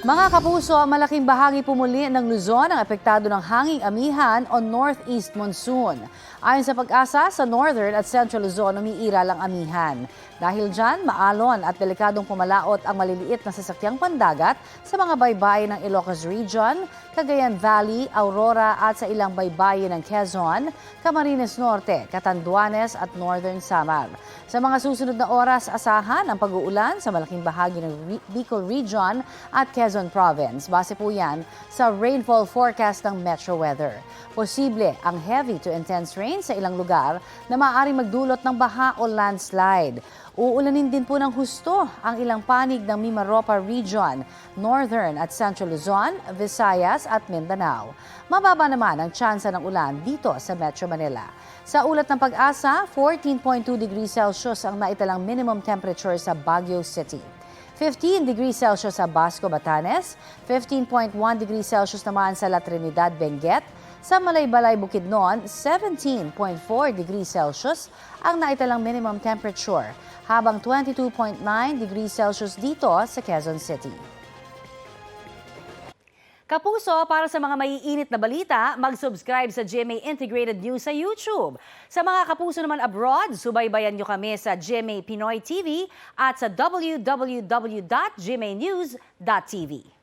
Mga kapuso, malaking bahagi pumuli ng Luzon ang apektado ng hanging amihan o northeast monsoon. Ayon sa pag-asa, sa northern at central Luzon umiiral ang amihan. Dahil dyan, maalon at delikadong pumalaot ang maliliit na sasakyang pandagat sa mga baybayin ng Ilocos Region, Cagayan Valley, Aurora at sa ilang baybayin ng Quezon, Camarines Norte, Catanduanes at Northern Samar. Sa mga susunod na oras, asahan ang pag-uulan sa malaking bahagi ng Bicol Region at Quezon Province. Base po yan sa rainfall forecast ng Metro Weather. Posible ang heavy to intense rain sa ilang lugar na maaaring magdulot ng baha o landslide. Uulanin din po ng husto ang ilang panig ng Mimaropa Region, Northern at Central Luzon, Visayas at Mindanao. Mababa naman ang tsansa ng ulan dito sa Metro Manila. Sa ulat ng pag-asa, 14.2 degrees Celsius ang naitalang minimum temperature sa Baguio City. 15 degrees Celsius sa Basco, Batanes, 15.1 degrees Celsius naman sa La Trinidad, Benguet. Sa Malaybalay, Bukidnon, 17.4 degrees Celsius ang naitalang minimum temperature, habang 22.9 degrees Celsius dito sa Quezon City. Kapuso, para sa mga maiinit na balita, mag-subscribe sa GMA Integrated News sa YouTube. Sa mga kapuso naman abroad, subaybayan nyo kami sa GMA Pinoy TV at sa www.gmanews.tv.